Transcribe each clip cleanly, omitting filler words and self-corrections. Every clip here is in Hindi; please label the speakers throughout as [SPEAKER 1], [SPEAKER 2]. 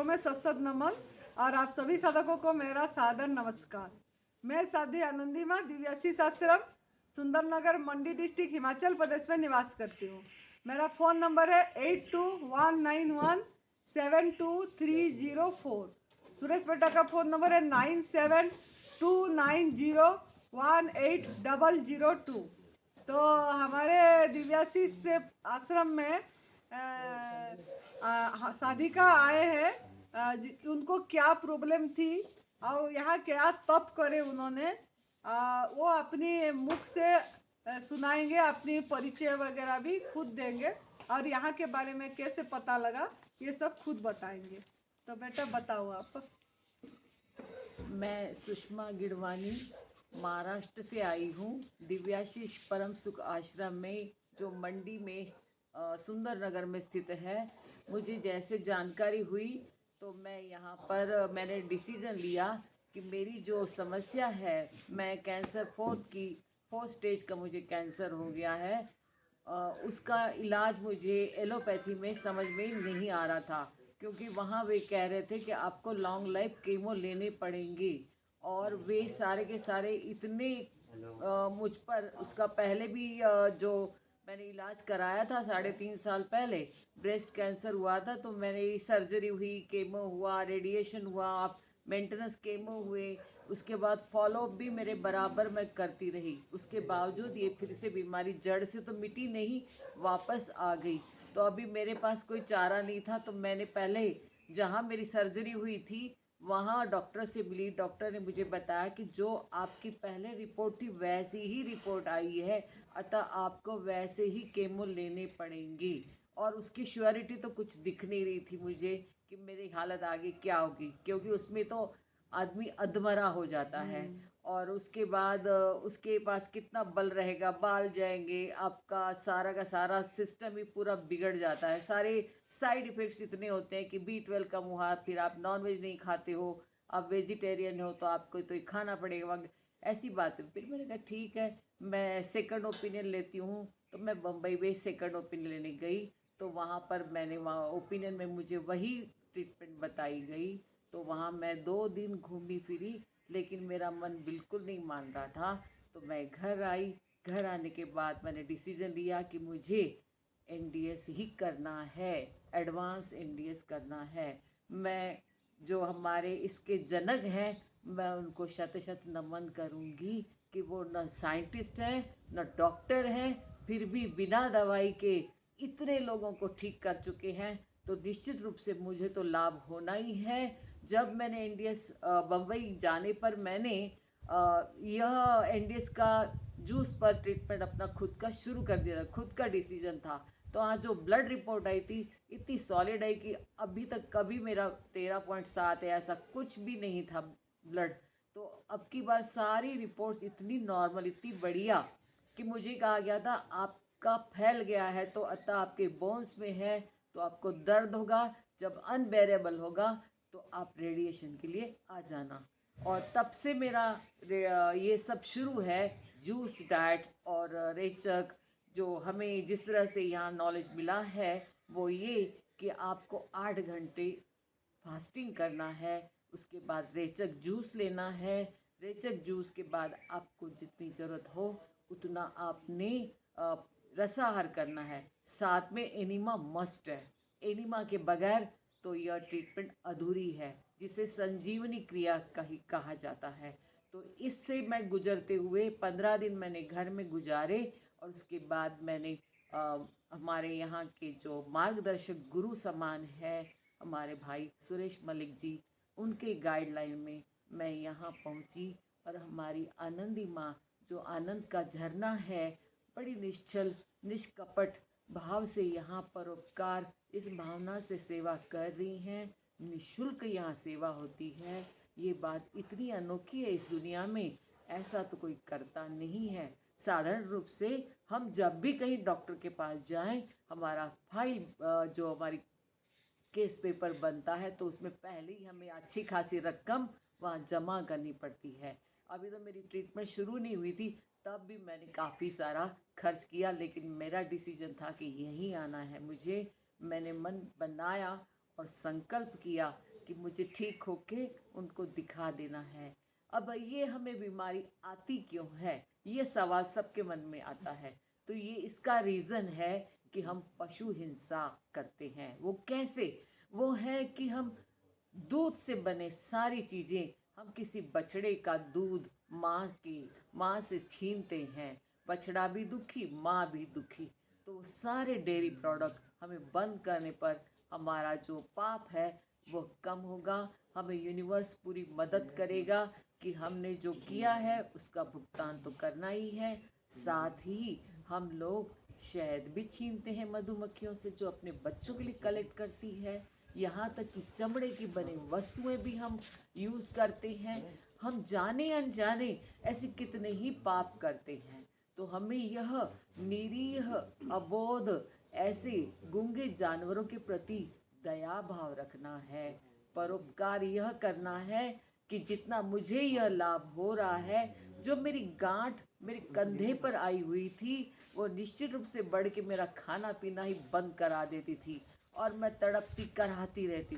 [SPEAKER 1] चरणों में सत्सत नमन और आप सभी साधकों को मेरा सादर नमस्कार। मैं साध्वी आनंदी माँ दिव्याशीष आश्रम सुंदरनगर मंडी डिस्ट्रिक्ट हिमाचल प्रदेश में निवास करती हूँ। मेरा फ़ोन नंबर है 8219172304। सुरेश बेटा का फ़ोन नंबर है 9729018002। तो हमारे दिव्याशीष से आश्रम में साधिका आए हैं। उनको क्या प्रॉब्लम थी और यहाँ क्या तप करे उन्होंने, वो अपनी मुख से सुनाएंगे, अपनी परिचय वगैरह भी खुद देंगे और यहाँ के बारे में कैसे पता लगा ये सब खुद बताएंगे। तो बेटा बताओ आप।
[SPEAKER 2] मैं सुषमा गिडवानी महाराष्ट्र से आई हूँ। दिव्याशीष परम सुख आश्रम में जो मंडी में सुंदर नगर में स्थित है, मुझे जैसे जानकारी हुई तो मैं यहाँ पर मैंने डिसीज़न लिया कि मेरी जो समस्या है, मैं कैंसर फोर्थ स्टेज का मुझे कैंसर हो गया है। उसका इलाज मुझे एलोपैथी में समझ में नहीं आ रहा था, क्योंकि वहाँ वे कह रहे थे कि आपको लॉन्ग लाइफ कीमो लेने पड़ेंगे। और वे सारे के सारे इतने मुझ पर उसका पहले भी जो मैंने इलाज कराया था 3.5 साल पहले, ब्रेस्ट कैंसर हुआ था, तो मैंने सर्जरी हुई, केमो हुआ, रेडिएशन हुआ, मेंटेनेंस केमो हुए, उसके बाद फॉलोअप भी मेरे बराबर मैं करती रही। उसके बावजूद ये फिर से बीमारी जड़ से तो मिटी नहीं, वापस आ गई। तो अभी मेरे पास कोई चारा नहीं था, तो मैंने पहले जहाँ मेरी सर्जरी हुई थी वहाँ डॉक्टर से मिली। डॉक्टर ने मुझे बताया कि जो आपकी पहले रिपोर्ट थी वैसी ही रिपोर्ट आई है, अतः आपको वैसे ही केमो लेने पड़ेंगे। और उसकी श्योरिटी तो कुछ दिख नहीं रही थी मुझे कि मेरी हालत आगे क्या होगी, क्योंकि उसमें तो आदमी अधमरा हो जाता है। और उसके बाद उसके पास कितना बल रहेगा, बाल जाएंगे, आपका सारा का सारा सिस्टम ही पूरा बिगड़ जाता है। सारे साइड इफ़ेक्ट्स इतने होते हैं कि B12 कम हुआ, फिर आप नॉनवेज नहीं खाते हो, आप वेजिटेरियन हो तो आपको तो ये खाना पड़ेगा, ऐसी बात है। फिर मैंने कहा ठीक है, मैं सेकंड ओपिनियन लेती हूँ। तो मैं बम्बई में सेकंड ओपिनियन लेने गई, तो वहाँ पर मैंने वहाँ ओपिनियन में मुझे वही ट्रीटमेंट बताई गई। तो वहाँ मैं 2 दिन घूमी फिरी, लेकिन मेरा मन बिल्कुल नहीं मान रहा था। तो मैं घर आई। घर आने के बाद मैंने डिसीज़न लिया कि मुझे NDS ही करना है, एडवांस NDS करना है। मैं जो हमारे इसके जनक हैं, मैं उनको शत शत नमन करूंगी कि वो न साइंटिस्ट हैं न डॉक्टर हैं, फिर भी बिना दवाई के इतने लोगों को ठीक कर चुके हैं। तो निश्चित रूप से मुझे तो लाभ होना ही है। जब मैंने NDS बम्बई जाने पर मैंने यह NDS का जूस पर ट्रीटमेंट अपना खुद का शुरू कर दिया था, खुद का डिसीजन था। तो आज जो ब्लड रिपोर्ट आई थी इतनी सॉलिड आई कि अभी तक कभी मेरा 13.7 है ऐसा कुछ भी नहीं था ब्लड। तो अब की बार सारी रिपोर्ट्स इतनी नॉर्मल, इतनी बढ़िया कि मुझे कहा गया था आपका फैल गया है, तो अतः आपके बोन्स में है, तो आपको दर्द होगा, जब अनबेरेबल होगा तो आप रेडिएशन के लिए आ जाना। और तब से मेरा ये सब शुरू है, जूस डाइट और रेचक। जो हमें जिस तरह से यहाँ नॉलेज मिला है वो ये कि आपको 8 घंटे फास्टिंग करना है, उसके बाद रेचक जूस लेना है। रेचक जूस के बाद आपको जितनी ज़रूरत हो उतना आपने रसाहार करना है। साथ में एनिमा मस्ट है, एनिमा के बगैर तो यह ट्रीटमेंट अधूरी है, जिसे संजीवनी क्रिया कहा जाता है। तो इससे मैं गुजरते हुए 15 दिन मैंने घर में गुजारे। और उसके बाद मैंने हमारे यहाँ के जो मार्गदर्शक गुरु समान है हमारे भाई सुरेश मलिक जी, उनके गाइडलाइन में मैं यहाँ पहुँची। और हमारी आनंदी माँ जो आनंद का झरना है, बड़ी निश्चल निष्कपट भाव से यहाँ परोपकार इस भावना से सेवा कर रही हैं। निःशुल्क यहाँ सेवा होती है। ये बात इतनी अनोखी है इस दुनिया में, ऐसा तो कोई करता नहीं है। साधारण रूप से हम जब भी कहीं डॉक्टर के पास जाएं, हमारा फाइल जो हमारी केस पेपर बनता है तो उसमें पहले ही हमें अच्छी खासी रकम वहाँ जमा करनी पड़ती है। अभी तो मेरी ट्रीटमेंट शुरू नहीं हुई थी, तब भी मैंने काफ़ी सारा खर्च किया, लेकिन मेरा डिसीजन था कि यहीं आना है मुझे। मैंने मन बनाया और संकल्प किया कि मुझे ठीक होके उनको दिखा देना है। अब ये हमें बीमारी आती क्यों है, ये सवाल सबके मन में आता है। तो ये इसका रीज़न है कि हम पशु हिंसा करते हैं। वो कैसे? वो है कि हम दूध से बने सारी चीज़ें, हम किसी बछड़े का दूध माँ से छीनते हैं। बछड़ा भी दुखी, माँ भी दुखी। तो सारे डेयरी प्रोडक्ट हमें बंद करने पर हमारा जो पाप है वो कम होगा। हमें यूनिवर्स पूरी मदद करेगा कि हमने जो किया है उसका भुगतान तो करना ही है। साथ ही हम लोग शहद भी छीनते हैं मधुमक्खियों से, जो अपने बच्चों के लिए कलेक्ट करती है। यहाँ तक कि चमड़े की बनी वस्तुएं भी हम यूज़ करते हैं। हम जाने अनजाने ऐसे कितने ही पाप करते हैं। तो हमें यह निरीह अबोध ऐसे गूंगे जानवरों के प्रति दया भाव रखना है। परोपकार यह करना है कि जितना मुझे यह लाभ हो रहा है, जो मेरी गांठ मेरे कंधे पर आई हुई थी, वो निश्चित रूप से बढ़ के मेरा खाना पीना ही बंद करा देती थी और मैं तड़पती कराहती रहती।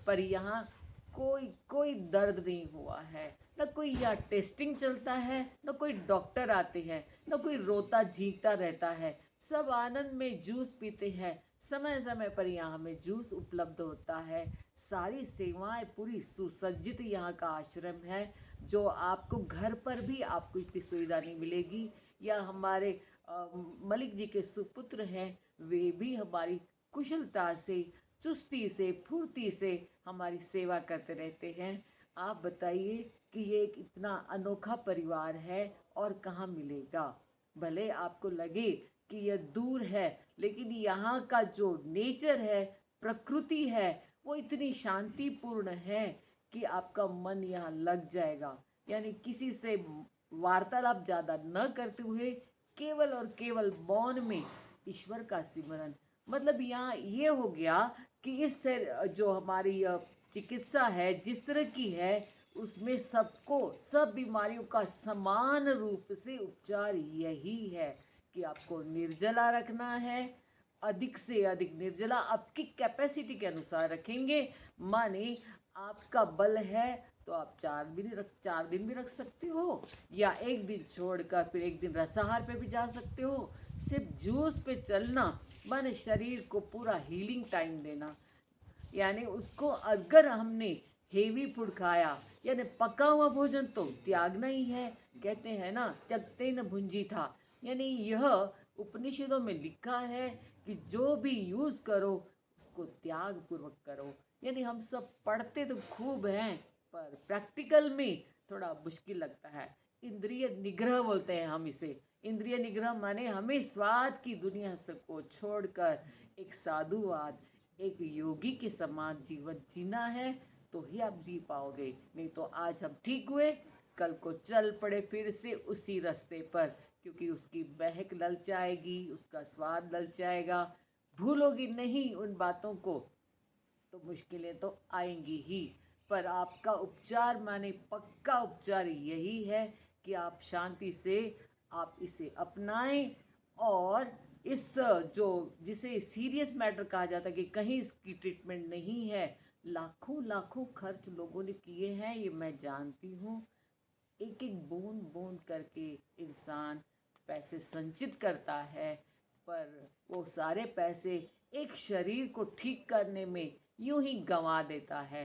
[SPEAKER 2] पर यहाँ कोई दर्द नहीं हुआ है, न कोई यहाँ टेस्टिंग चलता है, न कोई डॉक्टर आते हैं, न कोई रोता झींकता रहता है। सब आनंद में जूस पीते हैं। समय समय पर यहाँ हमें जूस उपलब्ध होता है। सारी सेवाएं पूरी सुसज्जित यहाँ का आश्रम है, जो आपको घर पर भी आपको इतनी सुविधा नहीं मिलेगी। या हमारे मलिक जी के सुपुत्र हैं, वे भी हमारी कुशलता से, चुस्ती से, फुर्ती से हमारी सेवा करते रहते हैं। आप बताइए कि ये एक इतना अनोखा परिवार है और कहाँ मिलेगा। भले आपको लगे कि यह दूर है, लेकिन यहाँ का जो नेचर है, प्रकृति है, वो इतनी शांतिपूर्ण है कि आपका मन यहाँ लग जाएगा। यानी किसी से वार्तालाप ज़्यादा न करते हुए केवल और केवल मौन में ईश्वर का सिमरन। मतलब यहाँ ये हो गया कि इस तरह जो हमारी चिकित्सा है जिस तरह की है, उसमें सबको सब बीमारियों का समान रूप से उपचार यही है कि आपको निर्जला रखना है। अधिक से अधिक निर्जला आपकी कैपेसिटी के अनुसार रखेंगे। माने आपका बल है तो आप 4 दिन भी रख सकते हो, या एक दिन छोड़कर फिर एक दिन रसाहार पे भी जा सकते हो। सिर्फ जूस पे चलना माने शरीर को पूरा हीलिंग टाइम देना। यानी उसको अगर हमने हेवी फूड खाया, यानी पका हुआ भोजन तो त्यागना ही है। कहते हैं ना, त्यक्ते न भुंजी था। यानी यह उपनिषदों में लिखा है कि जो भी यूज़ करो उसको त्याग पूर्वक करो। यानी हम सब पढ़ते तो खूब हैं, पर प्रैक्टिकल में थोड़ा मुश्किल लगता है। इंद्रिय निग्रह बोलते हैं हम इसे। इंद्रिय निग्रह माने हमें स्वाद की दुनिया को छोड़कर एक साधुवाद, एक योगी के समान जीवन जीना है, तो ही आप जी पाओगे। नहीं तो आज हम ठीक हुए, कल को चल पड़े फिर से उसी रास्ते पर, क्योंकि उसकी महक ललचाएगी, उसका स्वाद ललचाएगा। भूलोगी नहीं उन बातों को तो मुश्किलें तो आएंगी ही। पर आपका उपचार माने पक्का उपचार यही है कि आप शांति से आप इसे अपनाएं। और इस जो जिसे सीरियस मैटर कहा जाता है कि कहीं इसकी ट्रीटमेंट नहीं है, लाखों लाखों खर्च लोगों ने किए हैं, ये मैं जानती हूँ। एक एक बूंद बूंद करके इंसान पैसे संचित करता है, पर वो सारे पैसे एक शरीर को ठीक करने में यूं ही गंवा देता है।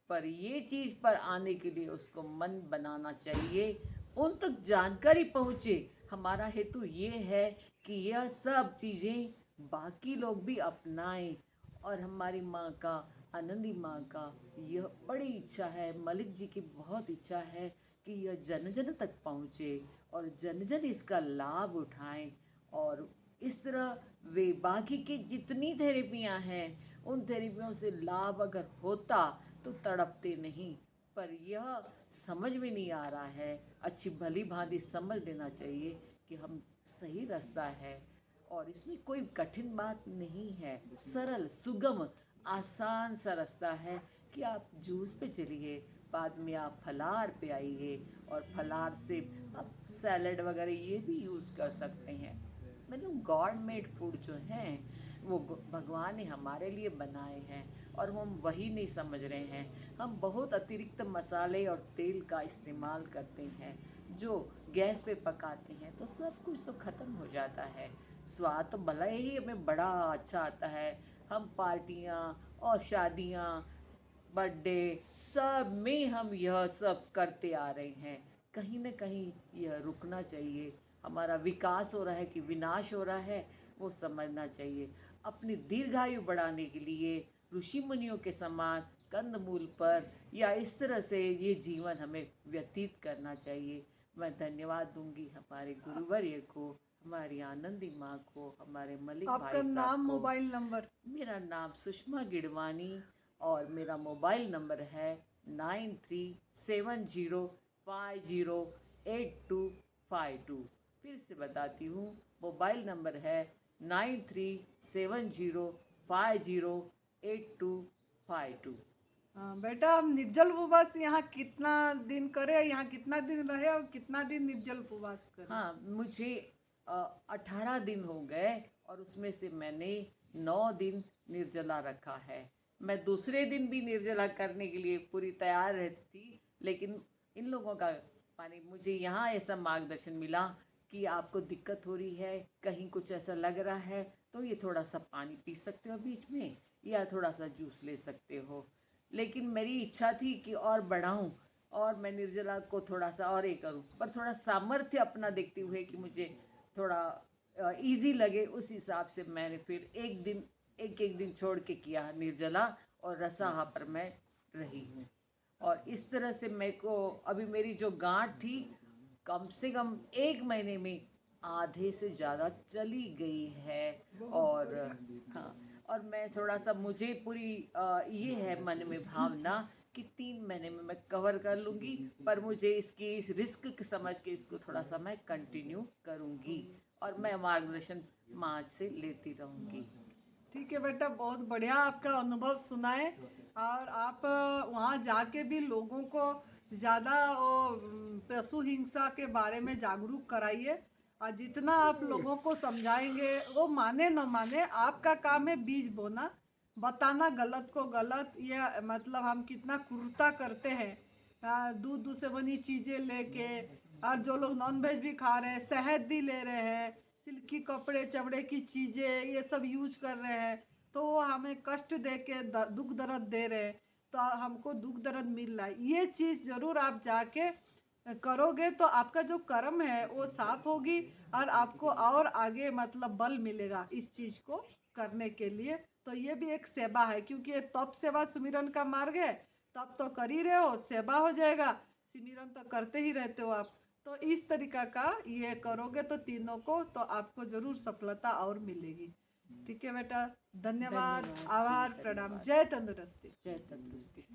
[SPEAKER 2] पर ये चीज़ पर आने के लिए उसको मन बनाना चाहिए, उन तक जानकारी पहुँचे। हमारा हेतु ये है कि यह सब चीज़ें बाकी लोग भी अपनाएं। और हमारी माँ का, आनंदी माँ का यह बड़ी इच्छा है, मलिक जी की बहुत इच्छा है कि यह जन जन तक पहुँचे और जन जन इसका लाभ उठाएं। और इस तरह वे बाकी की जितनी थेरेपियाँ हैं, उन थेरेपियों से लाभ अगर होता तो तड़पते नहीं। पर यह समझ में नहीं आ रहा है। अच्छी भली भांति समझ लेना चाहिए कि हम सही रास्ता है और इसमें कोई कठिन बात नहीं है। सरल, सुगम, आसान सा रास्ता है कि आप जूस पे चलिए, बाद में आप फलाहार पे आइए, और फलाहार से आप सैलड वगैरह ये भी यूज़ कर सकते हैं। मतलब गॉड मेड फूड जो हैं वो भगवान ने हमारे लिए बनाए हैं, और हम वही नहीं समझ रहे हैं। हम बहुत अतिरिक्त मसाले और तेल का इस्तेमाल करते हैं, जो गैस पे पकाते हैं तो सब कुछ तो ख़त्म हो जाता है। स्वाद तो भला ही हमें बड़ा अच्छा आता है। हम पार्टियाँ और शादियाँ, बर्थडे, सब में हम यह सब करते आ रहे हैं। कहीं न कहीं यह रुकना चाहिए। हमारा विकास हो रहा है कि विनाश हो रहा है, वो समझना चाहिए। अपनी दीर्घायु बढ़ाने के लिए ऋषि मुनियों के समान कंदमूल पर या इस तरह से ये जीवन हमें व्यतीत करना चाहिए। मैं धन्यवाद दूंगी हमारे गुरुवर्य को, हमारी आनंदी माँ को, हमारे मलिक
[SPEAKER 1] आपका
[SPEAKER 2] भाई साहब
[SPEAKER 1] नाम,
[SPEAKER 2] को।
[SPEAKER 1] Mobile number?
[SPEAKER 2] मेरा नाम सुषमा गिडवानी और मेरा मोबाइल नंबर है 9370508252। फिर से बताती हूँ, मोबाइल नंबर है 9370508252।
[SPEAKER 1] बेटा, आप निर्जल उपवास यहाँ कितना दिन करे, यहाँ कितना दिन रहे और कितना दिन निर्जल उपवास करे?
[SPEAKER 2] हाँ, मुझे 18 दिन हो गए और उसमें से मैंने 9 दिन निर्जला रखा है। मैं दूसरे दिन भी निर्जला करने के लिए पूरी तैयार रहती थी, लेकिन इन लोगों का माने मुझे यहाँ ऐसा मार्गदर्शन मिला कि आपको दिक्कत हो रही है, कहीं कुछ ऐसा लग रहा है तो ये थोड़ा सा पानी पी सकते हो बीच में, या थोड़ा सा जूस ले सकते हो। लेकिन मेरी इच्छा थी कि और बढ़ाऊं और मैं निर्जला को थोड़ा सा और ये करूं, पर थोड़ा सामर्थ्य अपना देखते हुए कि मुझे थोड़ा इजी लगे, उस हिसाब से मैंने फिर एक एक दिन छोड़ के किया निर्जला, और रसाहा पर मैं रही हूँ। और इस तरह से मेरे को अभी मेरी जो गांठ थी कम से कम 1 महीने में आधे से ज़्यादा चली गई है। और हाँ, और मैं थोड़ा सा मुझे पूरी ये है मन में भावना कि 3 महीने में मैं कवर कर लूँगी, पर मुझे इसकी इस रिस्क समझ के इसको थोड़ा सा मैं कंटिन्यू करूँगी और मैं मार्गदर्शन माँ से लेती रहूँगी।
[SPEAKER 1] ठीक है बेटा, बहुत बढ़िया आपका अनुभव सुनाए। और आप वहाँ जाके भी लोगों को ज़्यादा वो पशु हिंसा के बारे में जागरूक कराइए। और जितना आप लोगों को समझाएंगे, वो माने न माने, आपका काम है बीज बोना, बताना गलत को गलत। ये मतलब हम कितना क्रूरता करते हैं दूध से बनी चीज़ें लेके। और जो लोग नॉन वेज भी खा रहे हैं, शहद भी ले रहे हैं, सिल्की कपड़े चमड़े की चीज़ें ये सब यूज कर रहे हैं, तो वो हमें कष्ट दे के दुख दर्द दे रहे हैं, तो हमको दुख दर्द मिल रहा है। ये चीज़ ज़रूर आप जाके करोगे तो आपका जो कर्म है वो साफ होगी, और आपको और आगे मतलब बल मिलेगा इस चीज़ को करने के लिए। तो ये भी एक सेवा है, क्योंकि ये तप सेवा सुमिरन का मार्ग है। तप तो कर ही रहे हो, सेवा हो जाएगा, सिमरन तो करते ही रहते हो आप। तो इस तरीका का ये करोगे तो तीनों को तो आपको ज़रूर सफलता और मिलेगी। ठीक है बेटा, धन्यवाद,
[SPEAKER 2] धन्यवाद जी,
[SPEAKER 1] आभार, प्रणाम,
[SPEAKER 2] धन्यवाद।
[SPEAKER 1] जय तंदुरुस्ती।
[SPEAKER 2] जय तंदुरुस्ती।